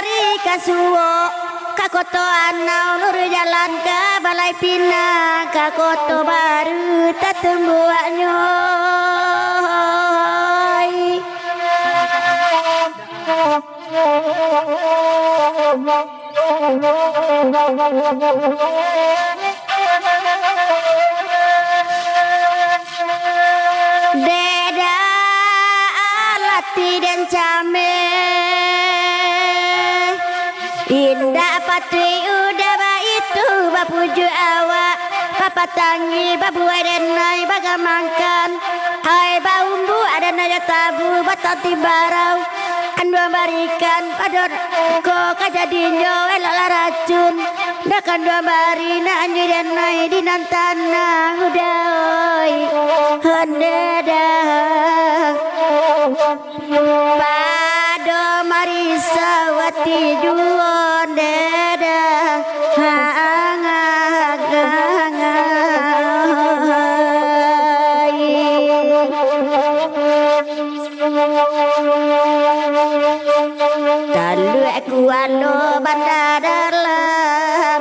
bari kasuwo kakoto anau nur jalan ke balai pinang kakoto baru tatembu anyoy Deda alati dan came indah patri udah itu bapuju awak papa tangi babu adenai bagamangkan hai baumbu ada naya tabu batati barau andua barikan padon ko kajadinyo elala racun dakan dua barina anji denai dinan tanah udai hendeda pado marisa wati juon deda Dalu aku alo banda dalam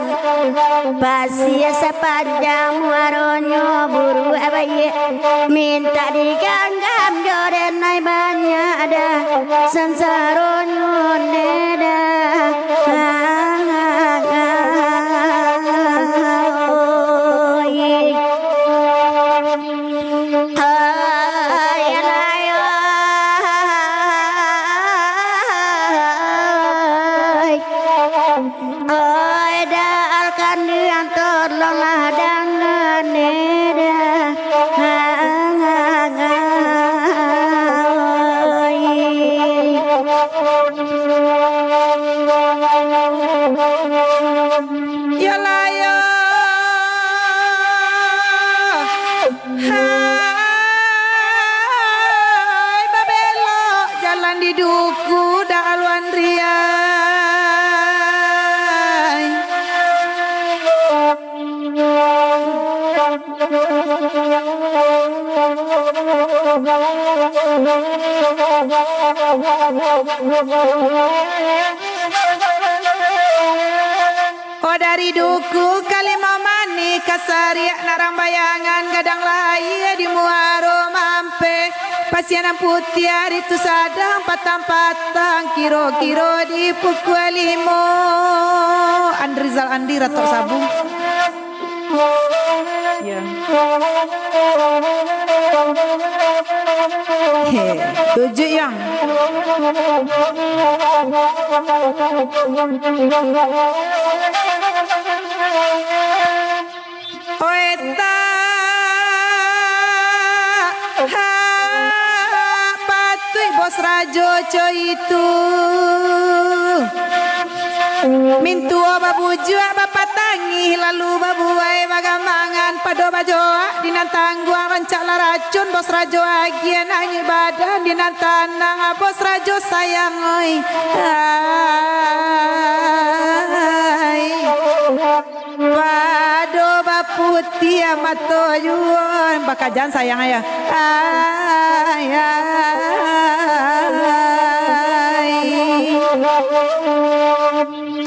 Basia sepanjang muaronyo buru abaye minta diganggam jodenai banyak ada sansaronyo neda Oh dari duku Kalimamani kasariak narang bayangan gadang lai di muaro mampe pasianan putih hari tu sadang patang-patang kiro-kiro di pukul 5 Andrizal Andi Ratok Sabu ya tujuh yang Oeta patui bos rajo coy itu mintua babu jua bapak tangi lalu babu wae bagamangan pado bajoa dinantang gua rancak racun bos rajo agian angi badan dinantanang bos rajo sayang oi pado baputi amato yuan bakajan sayang ayah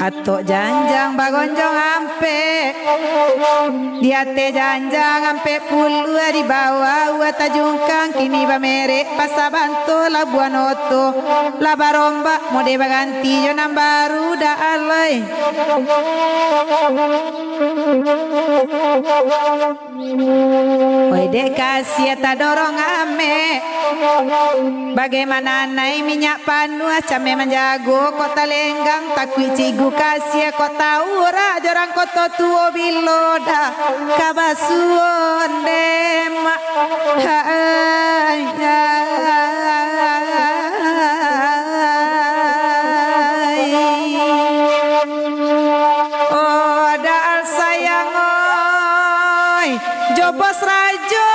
Atok janjang bagonjong ampe dia te janjang ampe pulu di bawah wata jungkang kini bamere pasabanto labuan oto labaromba mode baganti yo nambaru da alai oi dek kasih ta dorong ame bagaimana nai minyak panu acame menjago kota lenggang takui cigu kasih kota ura jorang kota tuo biloda kabasuon dema oh dal sayang oi jobos rajo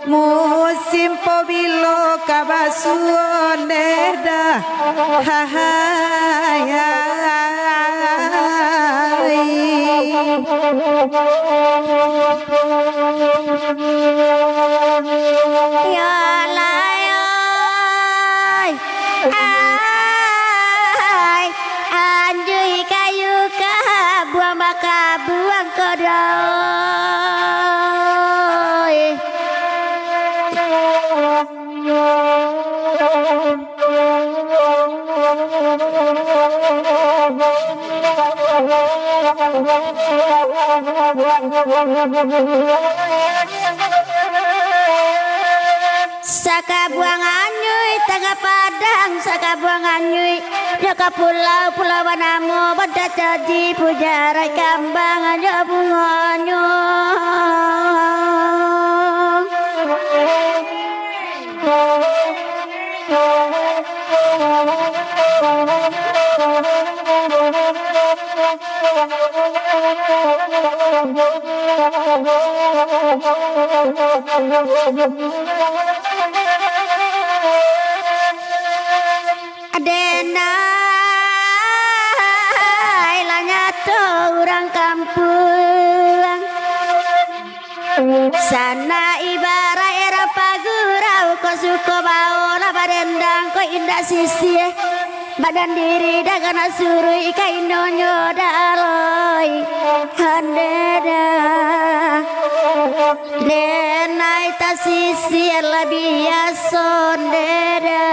musim pobilo kabasuon neda hai Sakabuangan nyui tengah padang sakabuangan nyui Joka pulau Wanamo Bada caji pujarai kambang aja bungonyo Adena ilanya orang kampung sana ibarat era pagurau ko suko baola barendang ko indah sisi badan diri dagan surui kainonyo daloi handeda denai ta sisi lebih sondeda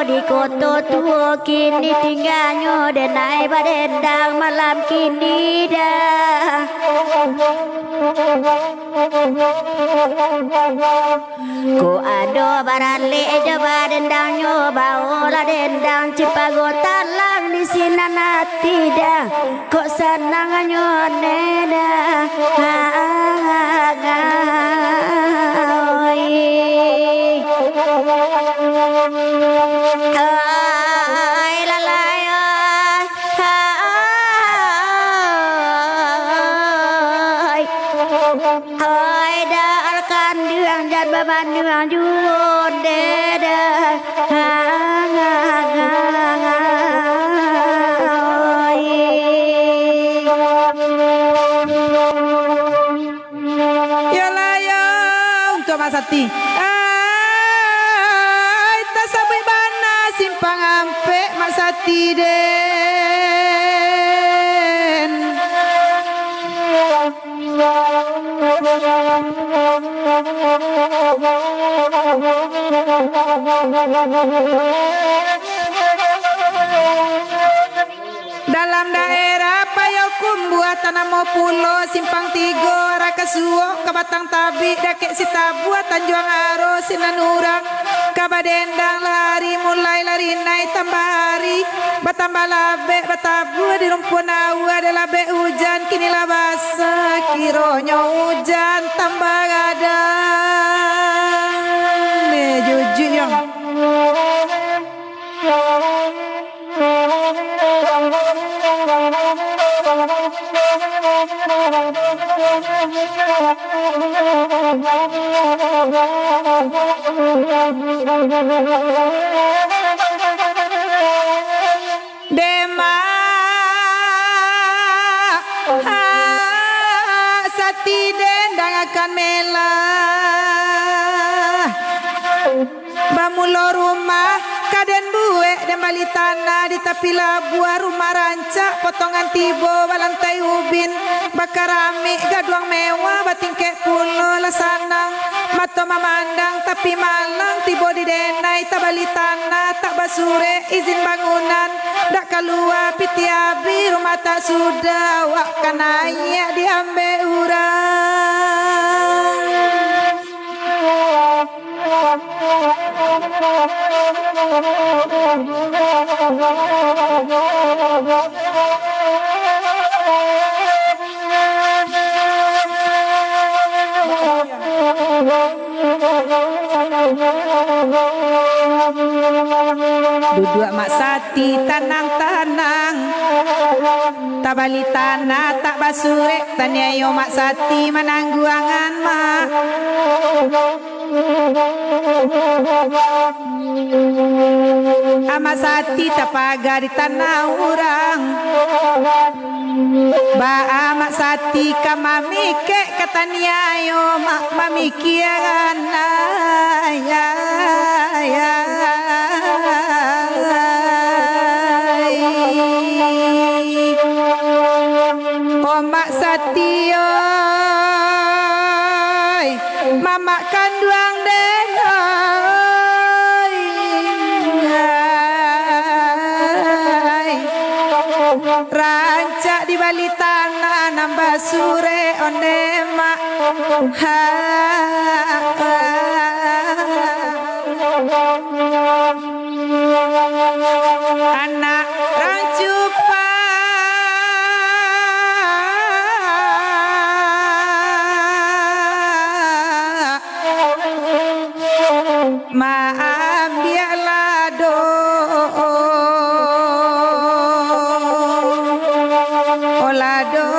di koto tua kini tinggalnya denai badendang malam kini dah ku ado barale coba dendangnya baola dendang cipago talang di sini nanti dah kok senangnya neda Sati ai ta sabai bana simpang ampe mak sati den dalam daerah payokum buat tanamo pulo simpang tigo rakasuo kabatang tabi dakek sita buat tanjuang aro sinanurang kabadendang lari mulai lari naik tambah hari batambah labe batabu di rumpun awa ada labe hujan kini lah basah kironyo hujan tambah gadang jujur yang Dema sati dendang akan melah bamulo rumah kaden buek dan bali tanah di tepi labuah rumah rancak potongan tibo balantai ubin bakarami gaduang mewah batingkek pulo lasanang mato mamandang tapi malang tibo di denai tabali tanah tak basure izin bangunan dak kalua piti abi rumah tak sudah wak kanaya diambe urang duduk mak sati tanang-tanang tabali tanah tak basurek tanyayo mak sati menangguangan mak amat sati tapaga di tanah orang ba amat sati kamami kek katanya yo mak mamikian ya ya mak sati oi mama kanduang den oi rancak di bali tanah nambah sure onde mak ha, anak rancupa maambialah do olado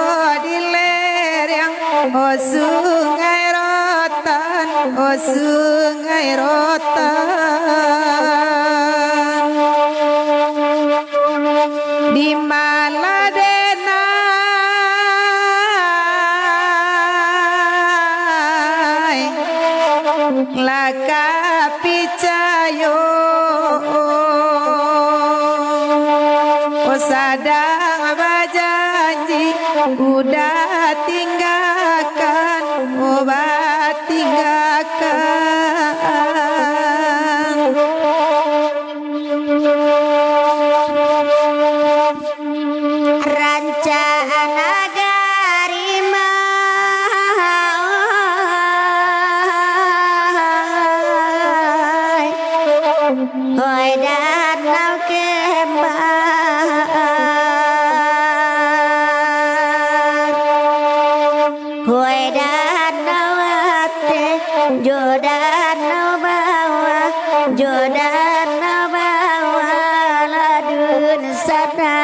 di lereng oh sungai rotan oh sungai rotan di Maladena laka picayo oh sadang bajanji udah tinggalkan obat tinggalkan rancaan nagari mai hoi danau kembar hoi danau ate jo danau bawah jo danau bawah ladun sana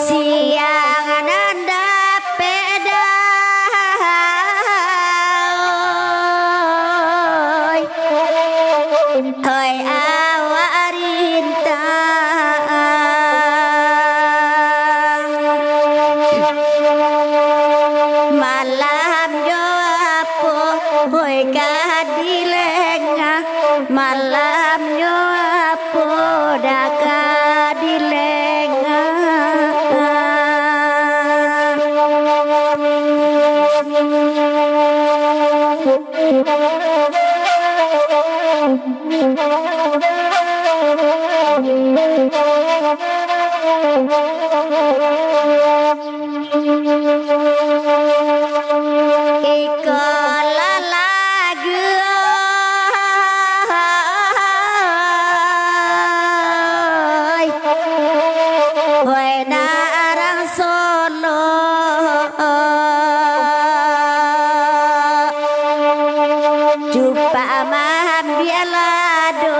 siang nanda peda hoi awak rintang malam jo apo hoi kadilenga malam jo apo dak kadilenga ikola lagu hoi narang Solo jumpa mahambialado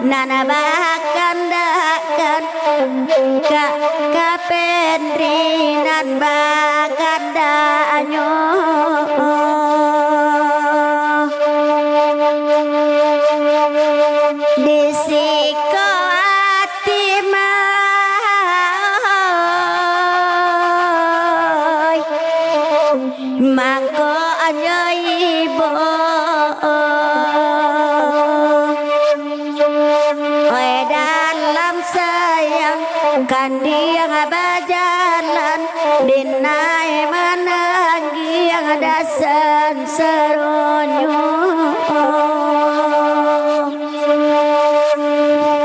nana bahkan dakan ka pendrinan bahkan danyo disiko ati mai mangko anyo ibo oi dalam sayang kan dia bajalan dinai menanggi yang dasan seronyo.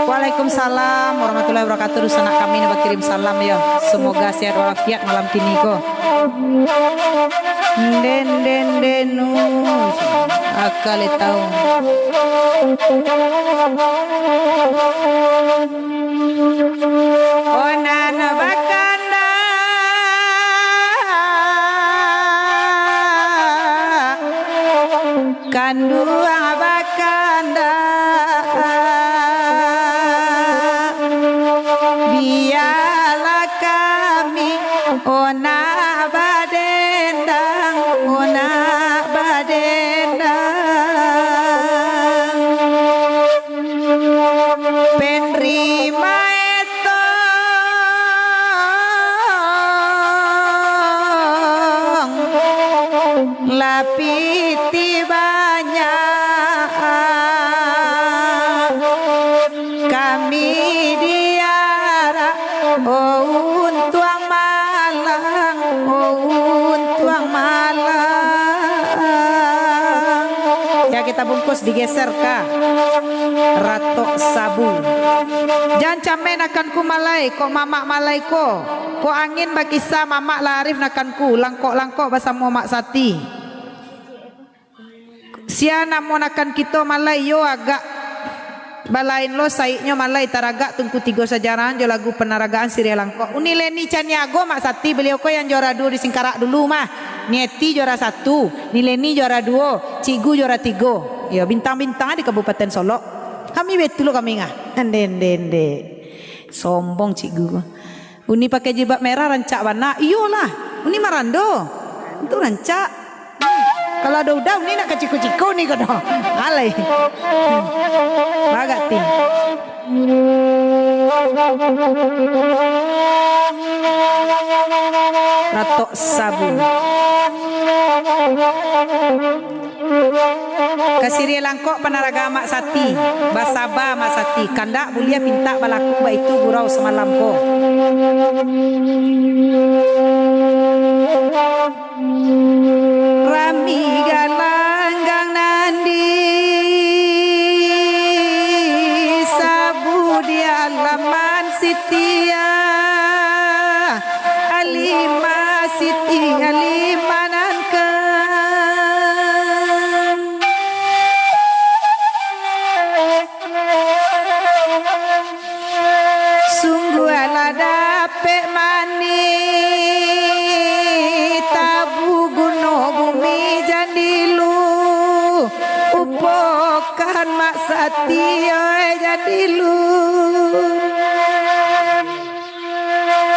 Waalaikumsalam warahmatullahi wabarakatuh. Sanak kami nak kirim salam ya. Semoga sehat walafiat malam kini ko. Den den denu akal tahu. Onan bakanda kandua bakanda biarlah kami ona badendang penerima etong lapiti banyak kami diara tuang malang ya kita tabungkus digeser ka ratok sabu. Jangan camen akan ku malai ko mamak malai ko angin bakisa mamak larif nakan ku langkok basamo mak sati. Sia namon akan kita malai yo agak balain lo saiknya malai taraga tungku tiga sajaran jo lagu penaragaan Siri Langkok. Unileni Caniago mak sati beliau ko yang juara 2 di Singkarak dulu mah. Nieti juara 1, Nileni juara 2, Cigu juara 3. Ya bintang-bintang di Kabupaten Solo. Kami betul kami ngah. Ende. Sombong Cigu. Uni pakai jilbab merah rancak warna. Iyalah. Uni marando. Itu rancak. Kalau ada udah uni nak keciku-ciku nih kono. Alay. Bagat ting. Ratok sabu. Kasiri Langkok penaraga mak sati, basaba mak sati, kandak bulia pinta balaku ba itu gurau semalam ko. Rami galanggang nandi sabu di alaman sitia alima siti alimanan ke sungguh ala dapet mani tabu guno bumi jandilu upokan mak sati oi jandilu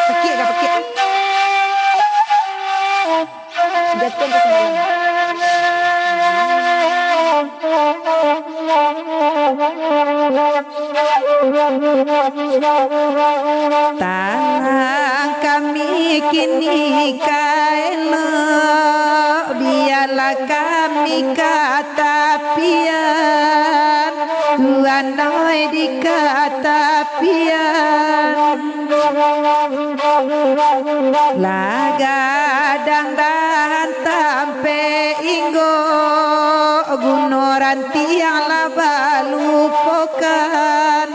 pakik jatuh ke semalam tanah kami kini kaelo biarlah kami katapian Tuhan noi di katapian lagadang dan tampe inggo gunoran tiang labalupokan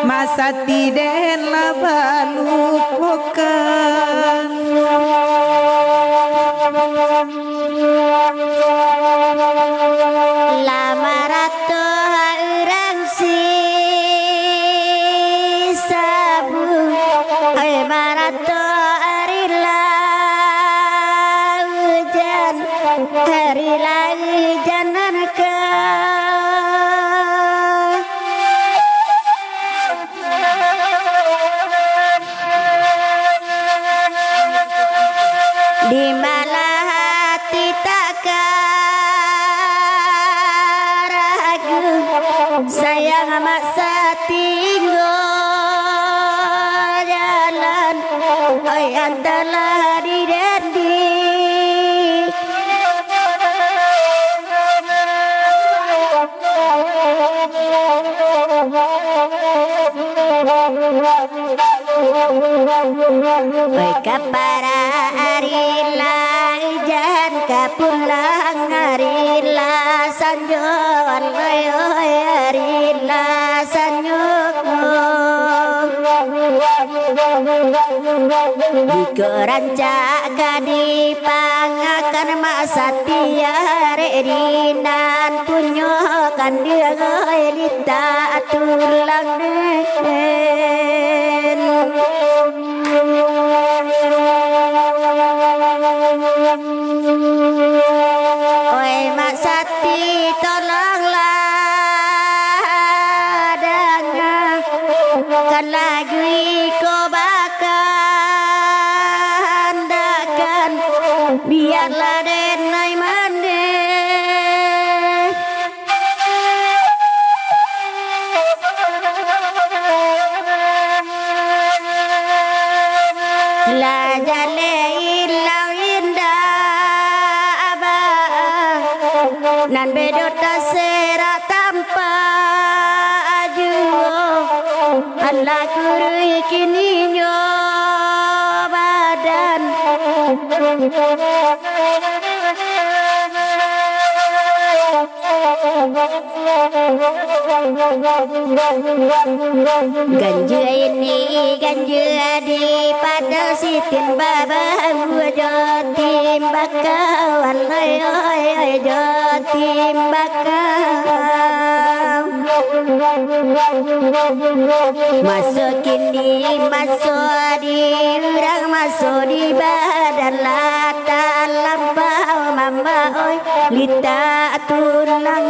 masa tiden labalupokan lamarato urang si sabu oi marato arila hujan arila hujanan ke di malah hati tak ragu sayang maksa tinggo jalan oi antalah di dendi oi kapara arila jan kapulang arila sanjo oi arila sanjo dikorancak kadi pangakan mak satia redinan punyo kan dia lita tulang den oi mak sati tolonglah dengar kan lagi ko bakan dakan biarlah denai mande la jale ilau indah abah nan bedota sera tanpa ajuo Allah kurui kini nyo badan Ganja ini ganja di pada sitin baba jotim bakal walai oi jotim bakal masukin di masuk di urang masuk di badan lata lampau mama oi lita tulang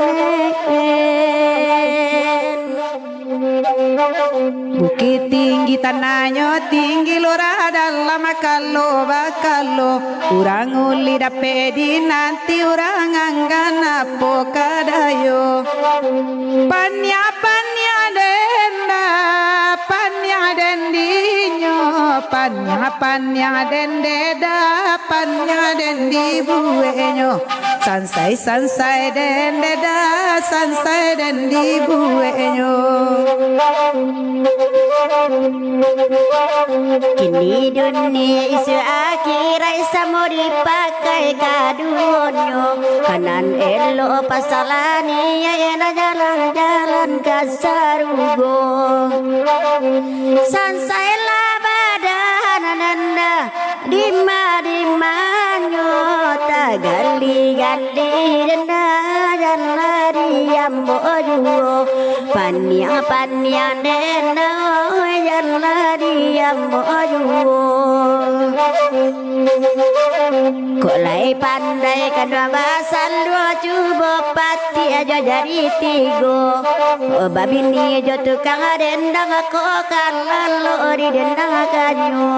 Bukit tinggi tanahnya tinggi lurah dalam bakalo urang uli dapedi nanti urang anggan apo kadayo panya denda panya dendinyo panya dendeda panya dendi buenyo sansai dendeda sansai dendi buenyo kini dunia isu akhirai samo dipakai kadunyo kanan elo pasalani ya jalan-jalan kasarugo sansai badan nanda dimanyo tagali denda jalari ambo juo panya denda jalari ambo juo kok lai pandai kadua basal dua cubo pati aja jari tigo babini jo tukang dendang kok kalalo di dendang kanyo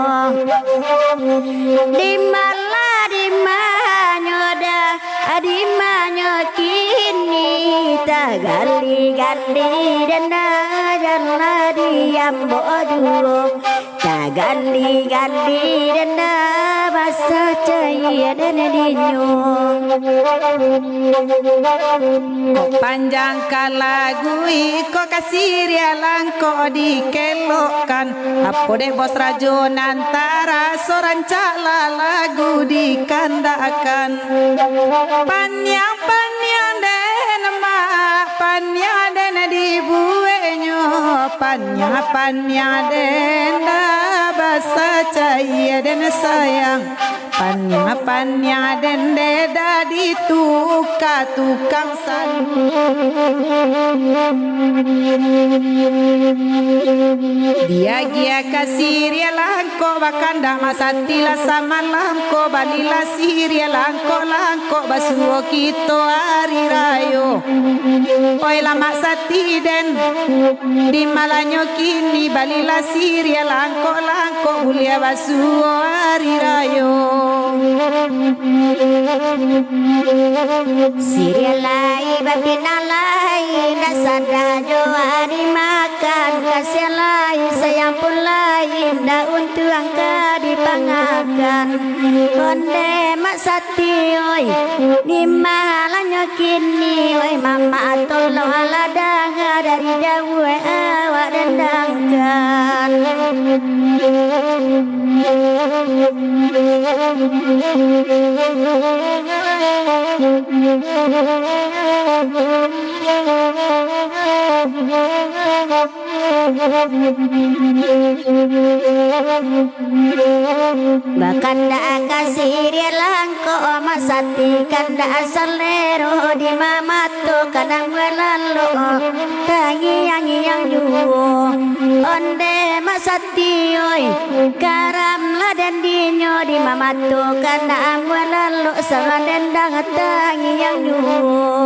di manyo kini tagali denda jalari ambo juo tagali denda basa cahaya dan dinyo kok panjang lagu iko kasiria langko dikelokan apo de bos rajo nantara soranca lagu dikandakan panya den di buenyo panya den basa cahaya dan sayang panya den deda di tukang salu dia kasir ya langko bakanda masatila sama langko balila siria langko basuo kito ari rayo oi lama sati den di malanyo kini balila siria langko ulia basuo ari rayo Sirialai babinalai dasada joari makan kaselai sayang pun lain daun tuang ka dipangakan konde mak sati oi di malanyo kini oi mama tolong aladang dari jauh awak dendangkan bahkan dak kasih dia langko omak sati kan dak asal nero di mamato kadang melalu tangi yang juo onde mak sati oi karam ladan dinyo di mamato kadang melalu sama dendang tangi yang juo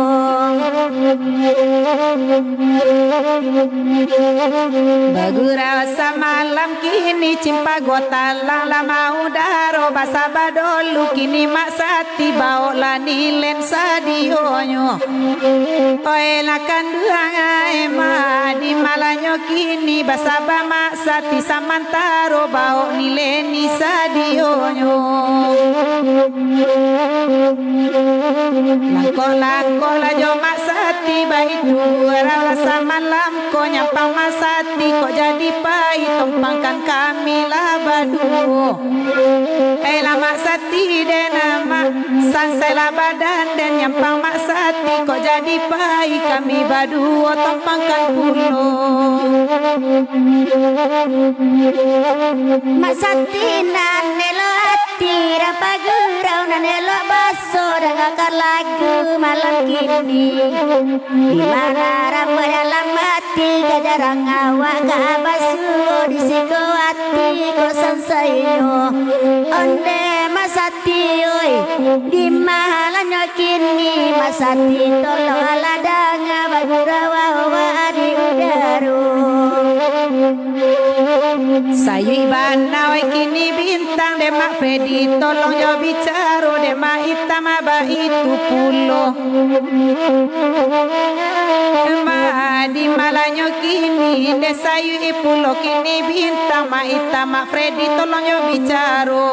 bagura samalam kini cimpa gotalang lama udaro basa badolu kini mak sati bau lani len sadionyo oe lakan duang ma di malanyo kini basa ba mak sati samantaro bau nileni sadionyo langko la jo mak sati baitu rasa malam ko nyampang mak sati kok jadi pai tumpangkan kami lah badu mak sati den mak sansai lah badan dan nyampang mak sati kok kok jadi pai kami badu tampangkan pulo. Masatina nelo hati rapagurau nelo baso dengarkan lagu malam kini. Di mana rambut dalam hati kejarang awak kabasu di siko hati kosan sayo. Onde masati oi di mahalanya kini masati tolong aladanga bagurawa di udaro. Sayu ibana wai kini bintang demak Fedi tolong yo bicaro demak hitam aba itu pulo. Ma di malanyo kini de sayu ipulo kini bintang ma hitam ma Freddy tolong yo bicaro.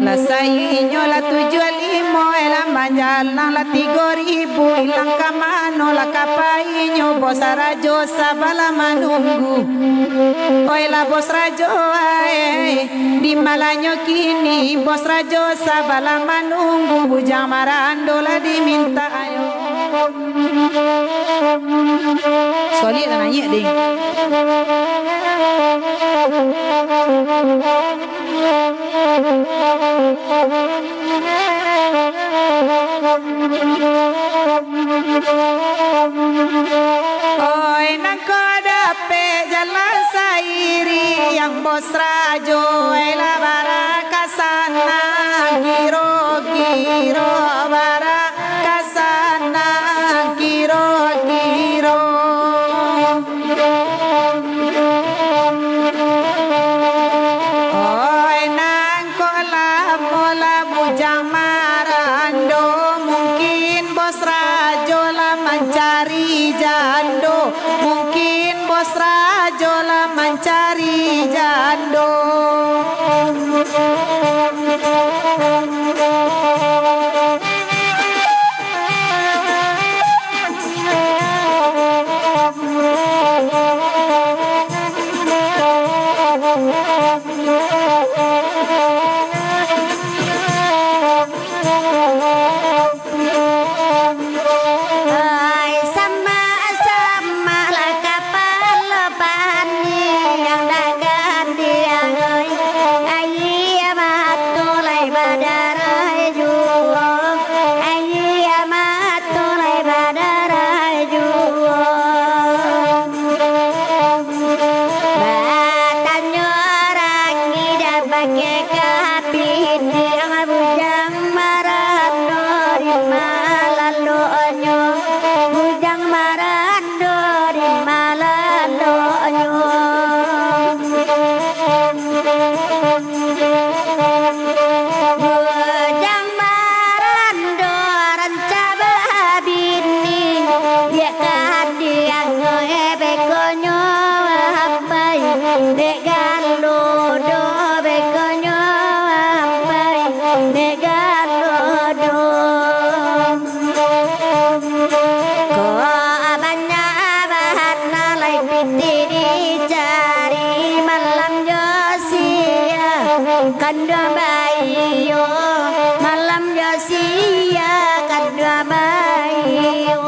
La sayu inyo la 75 la manjalang la 3000 ilang kamano la kapainyo bos rajo sabala manunggu. Oi la bos rajo ae di malanyo kini bos rajo sabala manunggu bujang marando la diminta ayo. Solid nak nanya ding. Oi nang kodape jalan sairi yang bos rajo ela baraka sana kiro kiro baraka sana kiro kiro. Oi nang kola mola bujang marando mungkin bos rajo lah mencari jando. Mungkin bos rajo lah mencari jando. Kandua bayi yo malam Yosia kandua bayi yo.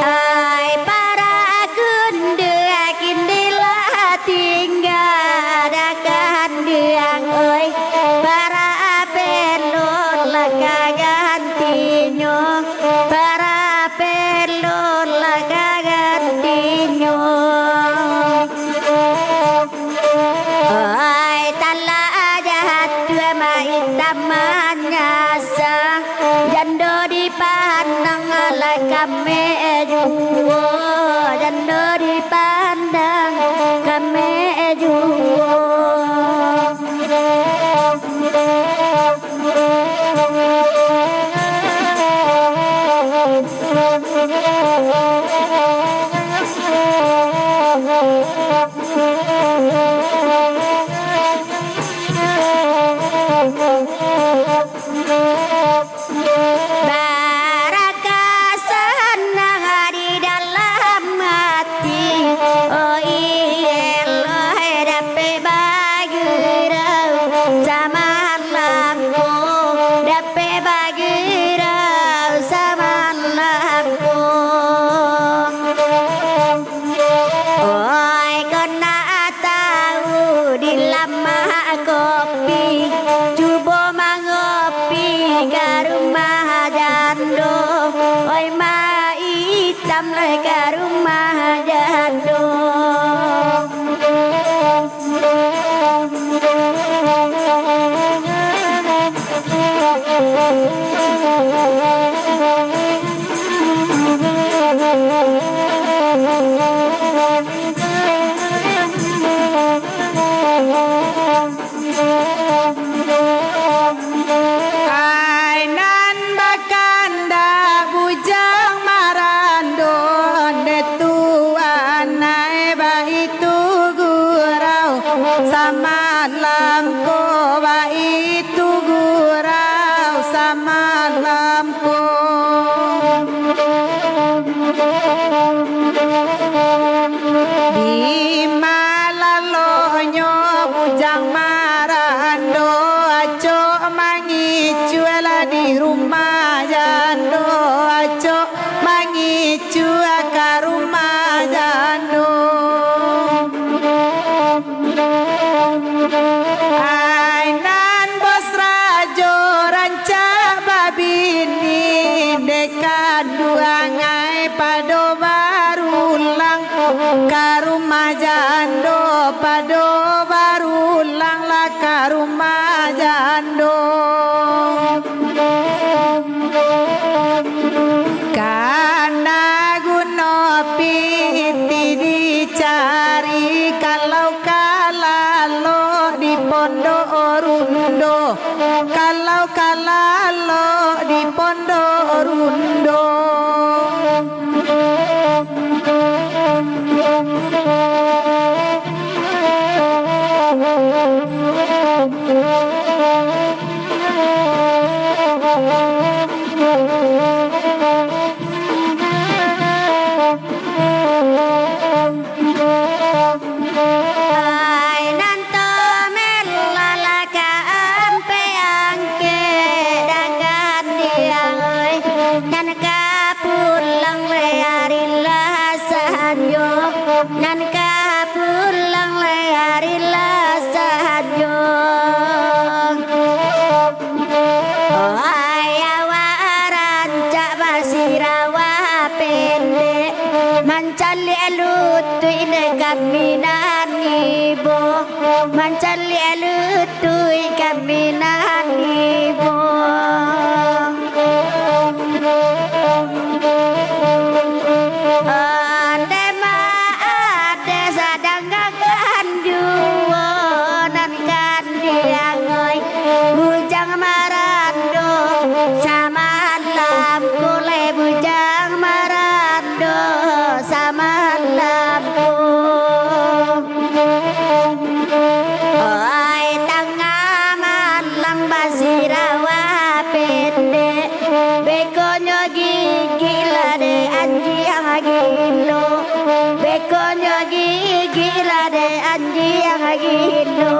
Ai para kunde kindilah tinggal dakan diang oi para pelon la kagantinyo para pelon la kagantinyo. Ai tala jahat dua mai tamannya sa jando dipandang alai kame juo jando dipandang kame juo. kopi Cuba mangopi ke rumah jando Oi ma hitam le ke rumah jando Ainan bakanda bujang marando detuan nae baitu gurau sama lampu baitu gurau sama lampu di malalonyo bujang marando aco mangicuela di rumah jando aco mangicu ke rumah jando ainan bos rajo ranca babini dekat duangai pado barulang ke rumah jando pado barulang lah ke rumah jando karena guno piti dicari kalau kalalo di pondok rundo kalau kalalo di pondok rundo Ai nanto melala ka ampe angke dagan diang oi nan ka pulang le hari lasan yo nan ka pulang le hari lasan yo ai awaran cak basirawa pendek mancali alutu ine kaminan ibu mancali alutu kaminan ibu ande ma ade sadang gagan juwo nan kan diangoi bujang marando sama lam kule bujang marando sama lampu oi tengah malam basirawa pendek bekonyo gigi lade anjing gilo bekonyo gigi lade anjing gilo